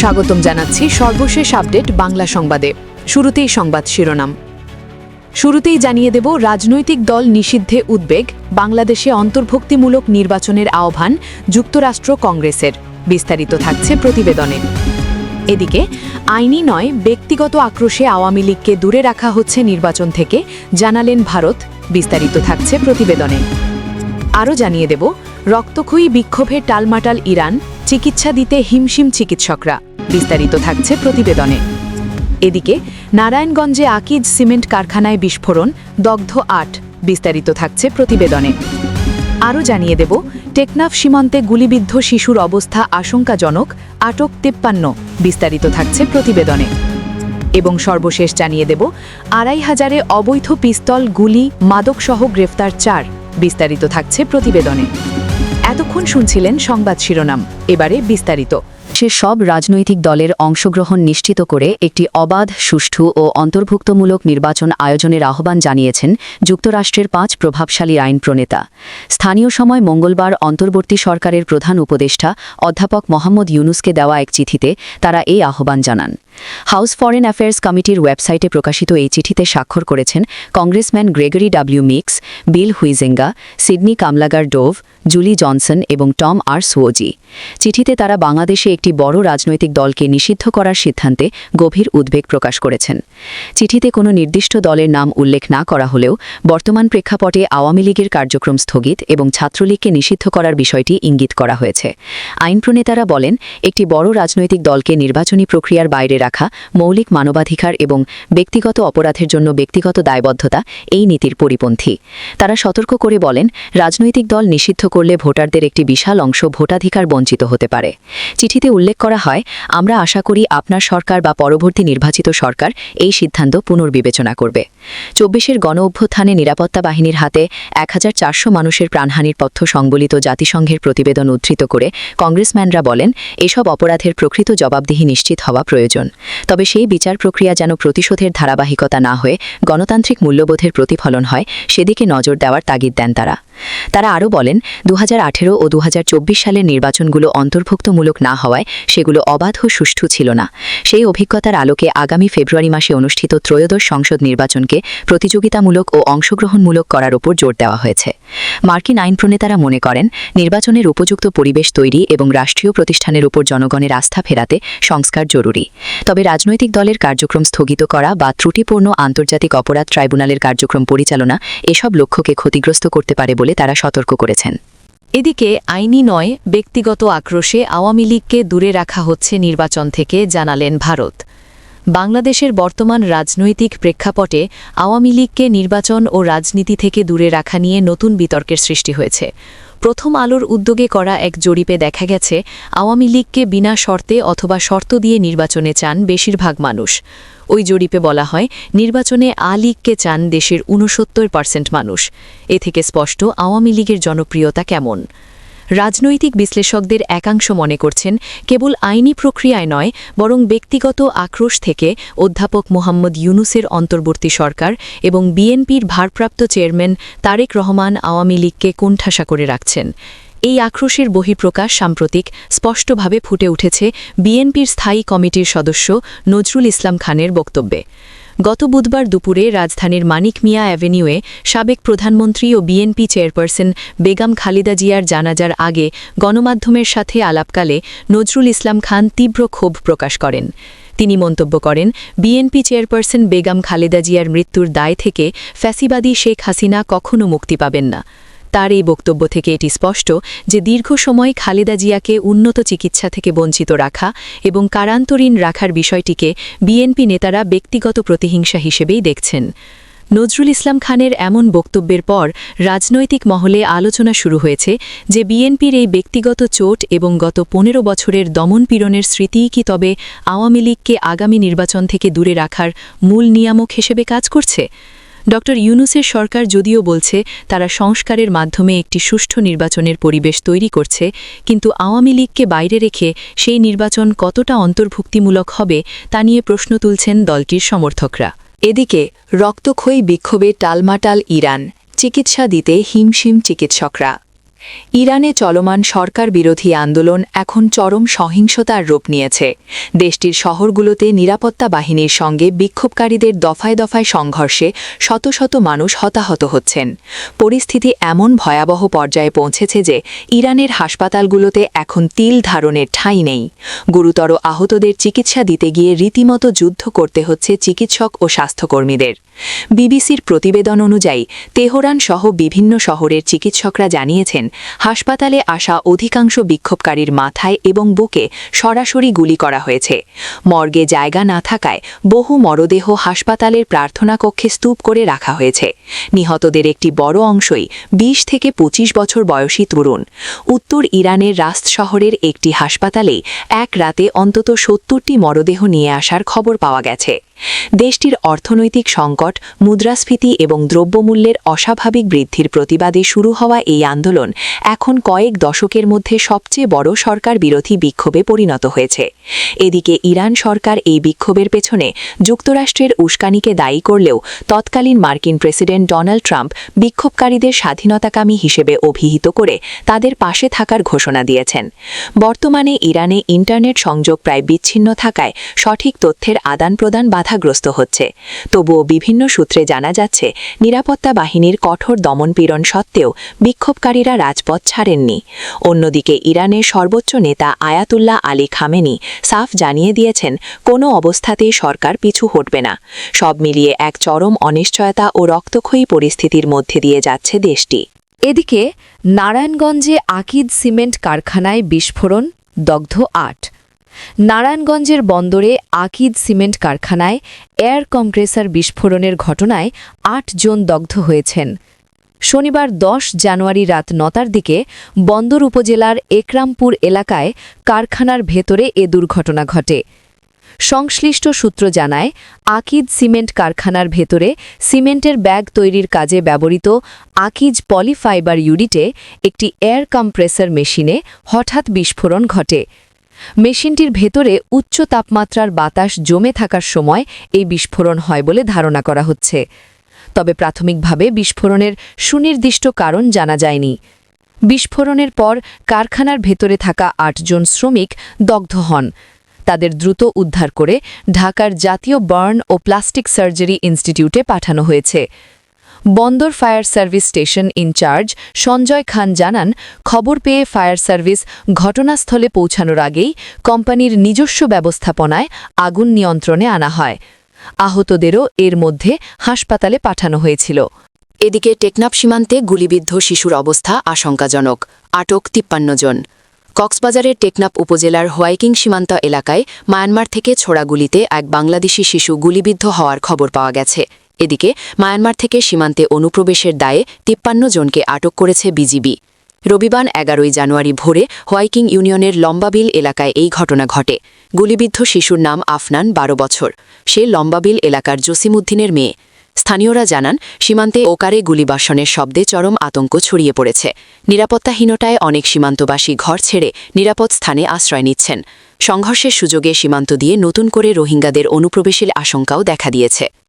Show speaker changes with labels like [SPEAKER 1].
[SPEAKER 1] স্বাগতম জানাচ্ছি সর্বশেষ আপডেট বাংলা সংবাদে। শুরুতেই সংবাদ শিরোনাম। শুরুতেই জানিয়ে দেব রাজনৈতিক দল নিষিদ্ধে উদ্বেগ, বাংলাদেশে অন্তর্ভুক্তিমূলক নির্বাচনের আহ্বান যুক্তরাষ্ট্র কংগ্রেসের। বিস্তারিত থাকছে প্রতিবেদনে। এদিকে আইনি নয় ব্যক্তিগত আক্রোশে আওয়ামী লীগকে দূরে রাখা হচ্ছে নির্বাচন থেকে, জানালেন ভারত। বিস্তারিত থাকছে প্রতিবেদনে। আরও জানিয়ে দেব রক্তক্ষয়ী বিক্ষোভে টালমাটাল ইরান, চিকিৎসা দিতে হিমশিম চিকিৎসকরা। বিস্তারিত থাকছে প্রতিবেদনে। এদিকে নারায়ণগঞ্জে আকিজ সিমেন্ট কারখানায় বিস্ফোরণ, দগ্ধ ৮। বিস্তারিত থাকছে প্রতিবেদনে। আরও জানিয়ে দেব টেকনাফ সীমান্তে গুলিবিদ্ধ শিশুর অবস্থা আশঙ্কাজনক, আটক ৫৩। বিস্তারিত থাকছে প্রতিবেদনে। এবং সর্বশেষ জানিয়ে দেব ২৫০০ অবৈধ পিস্তল, গুলি, মাদকসহ গ্রেফতার ৪। বিস্তারিত থাকছে প্রতিবেদনে। এতক্ষণ শুনছিলেন সংবাদ শিরোনাম, এবারে বিস্তারিত।
[SPEAKER 2] সে সব রাজনৈতিক দলের অংশগ্রহণ নিশ্চিত করে একটি অবাধ, সুষ্ঠু ও অন্তর্ভুক্তমূলক নির্বাচন আয়োজনের আহ্বান জানিয়েছেন যুক্তরাষ্ট্রের ৫ প্রভাবশালী আইন প্রণেতা। স্থানীয় সময় মঙ্গলবার অন্তর্বর্তী সরকারের প্রধান উপদেষ্টা অধ্যাপক মোহাম্মদ ইউনুসকে দেওয়া এক চিঠিতে তারা এই আহ্বান জানান। হাউস ফরেন অ্যাফেয়ার্স কমিটির ওয়েবসাইটে প্রকাশিত এই চিঠিতে স্বাক্ষর করেছেন congressman Gregory W Meeks, Bill Huizenga, Sydney Kamlager Dove, Julie Johnson এবং টম আর সুওজি। চিঠিতে তারা বাংলাদেশে একটি বড় রাজনৈতিক দলকে নিষিদ্ধ করার সিদ্ধান্তে গভীর উদ্বেগ প্রকাশ করেছেন। চিঠিতে কোনো নির্দিষ্ট দলের নাম উল্লেখ না করা হলেও বর্তমান প্রেক্ষাপটে আওয়ামী লীগের কার্যক্রম স্থগিত এবং ছাত্রলীগকে নিষিদ্ধ করার বিষয়টি ইঙ্গিত করা হয়েছে। আইন প্রণেতারা বলেন, একটি বড় রাজনৈতিক দলকে নির্বাচনী প্রক্রিয়ার বাইরে রাখা মৌলিক মানবাধিকার এবং ব্যক্তিগত অপরাধের জন্য ব্যক্তিগত দায়বদ্ধতা এই নীতির পরিপন্থী। তারা সতর্ক করে বলেন, রাজনৈতিক দল নিষিদ্ধ করলে ভোটারদের একটি বিশাল অংশ ভোটাধিকার বঞ্চিত হতে পারে। চিঠিতে উল্লেখ করা হয়, আমরা আশা করি আপনার সরকার বা পরবর্তী নির্বাচিত সরকার এই সিদ্ধান্ত পুনর্বিবেচনা করবে। ২৪-এর গণ অভ্যুত্থানে নিরাপত্তা বাহিনীর হাতে ১৪০০ মানুষের প্রাণহানির তথ্য সংবলিত জাতিসংঘের প্রতিবেদন উদ্ধৃত করে কংগ্রেসম্যানরা বলেন, এসব অপরাধের প্রকৃত জবাবদিহি নিশ্চিত হওয়া প্রয়োজন। তবে সেই বিচার প্রক্রিয়া যেন প্রতিশোধের ধারাবাহিকতা না হয়ে গণতান্ত্রিক মূল্যবোধের প্রতিফলন হয়, সেদিকে নজর দেওয়ার তাগিদ দেন তারা। তারা আরও বলেন, ২০১৮ ও ২০২৪ সালের নির্বাচনগুলো অন্তর্ভুক্তমূলক না হওয়ায় সেগুলো অবাধ ও সুষ্ঠু ছিল না। সেই অভিজ্ঞতার আলোকে আগামী ফেব্রুয়ারি মাসে অনুষ্ঠিত ত্রয়োদশ সংসদ নির্বাচনকে প্রতিযোগিতামূলক ও অংশগ্রহণমূলক করার উপর জোর দেওয়া হয়েছে। মার্কিন আইন প্রণেতারা মনে করেন, নির্বাচনের উপযুক্ত পরিবেশ তৈরি এবং রাষ্ট্রীয় প্রতিষ্ঠানের উপর জনগণের আস্থা ফেরাতে সংস্কার জরুরি। তবে রাজনৈতিক দলের কার্যক্রম স্থগিত করা বা ত্রুটিপূর্ণ আন্তর্জাতিক অপরাধ ট্রাইব্যুনালের কার্যক্রম পরিচালনা এসব লক্ষ্যকে ক্ষতিগ্রস্ত করতে পারে বলে তারা সতর্ক করেছেন।
[SPEAKER 1] এদিকে আইনি নয় ব্যক্তিগত আক্রোশে আওয়ামী লীগকে দূরে রাখা হচ্ছে নির্বাচন থেকে, জানালেন ভারত। বাংলাদেশের বর্তমান রাজনৈতিক প্রেক্ষাপটে আওয়ামী লীগকে নির্বাচন ও রাজনীতি থেকে দূরে রাখা নিয়ে নতুন বিতর্কের সৃষ্টি হয়েছে। প্রথম আলোর উদ্যোগে করা এক জরিপে দেখা গেছে, আওয়ামী লীগকে বিনা শর্তে অথবা শর্ত দিয়ে নির্বাচনে চান বেশিরভাগ মানুষ। ওই জরিপে বলা হয়, নির্বাচনে লীগকে চান দেশের ৬৯% মানুষ। এ থেকে স্পষ্ট আওয়ামী লীগের জনপ্রিয়তা কেমন। রাজনৈতিক বিশ্লেষকদের একাংশ মনে করছেন, কেবল আইনি প্রক্রিয়ায় নয় বরং ব্যক্তিগত আক্রোশ থেকে অধ্যাপক মোহাম্মদ ইউনুসের অন্তর্বর্তী সরকার এবং বিএনপির ভারপ্রাপ্ত চেয়ারম্যান তারেক রহমান আওয়ামী লীগকে কোণঠাসা করে রাখছেন। এই আক্রোশের বহিঃপ্রকাশ সাম্প্রতিক স্পষ্টভাবে ফুটে উঠেছে বিএনপির স্থায়ী কমিটির সদস্য নজরুল ইসলাম খানের বক্তব্যে। গত বুধবার দুপুরে রাজধানীর মানিক মিয়া অ্যাভিনিউয়ে সাবেক প্রধানমন্ত্রী ও বিএনপি চেয়ারপারসন বেগম খালেদা জিয়ার জানাজার আগে গণমাধ্যমের সাথে আলাপকালে নজরুল ইসলাম খান তীব্র ক্ষোভ প্রকাশ করেন। তিনি মন্তব্য করেন, বিএনপি চেয়ারপারসন বেগম খালেদা জিয়ার মৃত্যুর দায় থেকে ফ্যাসিবাদী শেখ হাসিনা কখনো মুক্তি পাবেন না। তার এই বক্তব্য থেকে এটি স্পষ্ট যে দীর্ঘ সময় খালেদা জিয়াকে উন্নত চিকিৎসা থেকে বঞ্চিত রাখা এবং কারান্তরীণ রাখার বিষয়টিকে বিএনপি নেতারা ব্যক্তিগত প্রতিহিংসা হিসেবেই দেখছেন। নজরুল ইসলাম খানের এমন বক্তব্যের পর রাজনৈতিক মহলে আলোচনা শুরু হয়েছে যে বিএনপির এই ব্যক্তিগত চোট এবং গত ১৫ বছরের দমনপীড়নের স্মৃতিই কি তবে আওয়ামী লীগকে আগামী নির্বাচন থেকে দূরে রাখার মূল নিয়ামক হিসেবে কাজ করছে। ড ইউনুসের সরকার যদিও বলছে তারা সংস্কারের মাধ্যমে একটি সুষ্ঠু নির্বাচনের পরিবেশ তৈরি করছে, কিন্তু আওয়ামী লীগকে বাইরে রেখে সেই নির্বাচন কতটা অন্তর্ভুক্তিমূলক হবে তা নিয়ে প্রশ্ন তুলছেন দলটির সমর্থকরা। এদিকে রক্তক্ষয়ী বিক্ষোভে টালমাটাল ইরান, চিকিৎসা দিতে হিমশিম চিকিৎসকরা। ইরানে চলমান সরকার বিরোধী আন্দোলন এখন চরম সহিংসতার রূপ নিয়েছে। দেশটির শহরগুলোতে নিরাপত্তা বাহিনীর সঙ্গে বিক্ষোভকারীদের দফায় দফায় সংঘর্ষে শত শত মানুষ হতাহত হচ্ছেন। পরিস্থিতি এমন ভয়াবহ পর্যায়ে পৌঁছেছে যে ইরানের হাসপাতালগুলোতে এখন তিল ধারণের ঠাঁই নেই। গুরুতর আহতদের চিকিৎসা দিতে গিয়ে রীতিমতো যুদ্ধ করতে হচ্ছে চিকিৎসক ও স্বাস্থ্যকর্মীদের। বিবিসির প্রতিবেদন অনুযায়ী তেহরান সহ বিভিন্ন শহরের চিকিৎসকরা জানিয়েছেন, হাসপাতালে আসা অধিকাংশ বিক্ষোভকারীর মাথায় এবং বুকে সরাসরি গুলি করা হয়েছে। মর্গে জায়গা না থাকায় বহু মরদেহ হাসপাতালের প্রার্থনা কক্ষে স্তূপ করে রাখা হয়েছে। নিহতদের একটি বড় অংশই ২০ থেকে ২৫ বছর বয়সী তরুণ। উত্তর ইরানের রাস্ত শহরের একটি হাসপাতালে এক রাতে অন্তত ৭০টি মরদেহ নিয়ে আসার খবর পাওয়া গেছে। দেশটির অর্থনৈতিক সংকট, মুদ্রাস্ফীতি এবং দ্রব্যমূল্যের অস্বাভাবিক বৃদ্ধির প্রতিবাদে শুরু হওয়া এই আন্দোলন এখন কয়েক দশকের মধ্যে সবচেয়ে বড় সরকার বিরোধী বিক্ষোভে পরিণত হয়েছে। এদিকে ইরান সরকার এই বিক্ষোভের পেছনে যুক্তরাষ্ট্রের উস্কানিকে দায়ী করলেও তৎকালীন মার্কিন প্রেসিডেন্ট ডোনাল্ড ট্রাম্প বিক্ষোভকারীদের স্বাধীনতাকামী হিসেবে অভিহিত করে তাদের পাশে থাকার ঘোষণা দিয়েছেন। বর্তমানে ইরানে ইন্টারনেট সংযোগ প্রায় বিচ্ছিন্ন থাকায় সঠিক তথ্যের আদান-প্রদান বাধাগ্রস্ত হচ্ছে। তবুও বিভিন্ন সূত্রে জানা যাচ্ছে, নিরাপত্তা বাহিনীর কঠোর দমনপীড়ন সত্ত্বেও বিক্ষোভকারীরা রাজপথ ছাড়েননি। অন্যদিকে ইরানের সর্বোচ্চ নেতা আয়াতুল্লাহ আলী খামেনি সাফ জানিয়ে দিয়েছেন, কোনো অবস্থাতেই সরকার পিছু হটবে না। সব মিলিয়ে এক চরম অনিশ্চয়তা ও রক্তক্ষয়ী পরিস্থিতির মধ্যে দিয়ে যাচ্ছে দেশটি।
[SPEAKER 2] এদিকে নারায়ণগঞ্জে আকিদ সিমেন্ট কারখানায় বিস্ফোরণ, দগ্ধ ৮। নারায়ণগঞ্জের বন্দরে আকিদ সিমেন্ট কারখানায় এয়ার কম্প্রেসার বিস্ফোরণের ঘটনায় ৮ জন দগ্ধ হয়েছেন। শনিবার ১০ জানুয়ারি রাত ৯টার দিকে বন্দর উপজেলার একরামপুর এলাকায় কারখানার ভেতরে এ দুর্ঘটনা ঘটে। সংশ্লিষ্ট সূত্র জানায়, আকিজ সিমেন্ট কারখানার ভেতরে সিমেন্টের ব্যাগ তৈরির কাজে ব্যবহৃত আকিজ পলিফাইবার ইউনিটে একটি এয়ার কম্প্রেসার মেশিনে হঠাৎ বিস্ফোরণ ঘটে। মেশিনটির ভেতরে উচ্চ তাপমাত্রার বাতাস জমে থাকার সময় এই বিস্ফোরণ হয় বলে ধারণা করা হচ্ছে। তবে প্রাথমিকভাবে বিস্ফোরণের সুনির্দিষ্ট কারণ জানা যায়নি। বিস্ফোরণের পর কারখানার ভেতরে থাকা ৮ জন শ্রমিক দগ্ধ হন। তাদের দ্রুত উদ্ধার করে ঢাকার জাতীয় বার্ন ও প্লাস্টিক সার্জারি ইনস্টিটিউটে পাঠানো হয়েছে। Bandar fire service station incharge Sanjay Khan জানান, খবর পেয়ে ফায়ার সার্ভিস ঘটনাস্থলে পৌঁছানোর আগেই কোম্পানির নিজস্ব ব্যবস্থাপনায় আগুন নিয়ন্ত্রণে আনা হয়। আহতদেরও এর মধ্যে হাসপাতালে পাঠানো হয়েছিল।
[SPEAKER 1] এদিকে টেকনাফ সীমান্তে গুলিবিদ্ধ শিশুর অবস্থা আশঙ্কাজনক, আটক ৫৩ জন। কক্সবাজারের টেকনাফ উপজেলার হোয়াইকিং সীমান্ত এলাকায় মায়ানমার থেকে ছোড়া গুলিতে এক বাংলাদেশি শিশু গুলিবিদ্ধ হওয়ার খবর পাওয়া গেছে। এদিকে মায়ানমার থেকে সীমান্তে অনুপ্রবেশের দায়ে ৫৩ জনকে আটক করেছে বিজিবি। রবিবার ১১ জানুয়ারি ভোরে হোয়াইকিং ইউনিয়নের লম্বাবিল এলাকায় এই ঘটনা ঘটে। গুলিবিদ্ধ শিশুর নাম আফনান, ১২ বছর। সে লম্বাবিল এলাকার জসিমউদ্দিনের মেয়ে। স্থানীয়রা জানান, সীমান্তে ওকারে গুলিবর্ষণের শব্দে চরম আতঙ্ক ছড়িয়ে পড়েছে। নিরাপত্তাহীনতায় অনেক সীমান্তবাসী ঘর ছেড়ে নিরাপদ স্থানে আশ্রয় নিচ্ছেন। সংঘর্ষের সুযোগে সীমান্ত দিয়ে নতুন করে রোহিঙ্গাদের অনুপ্রবেশের আশঙ্কাও দেখা দিয়েছে।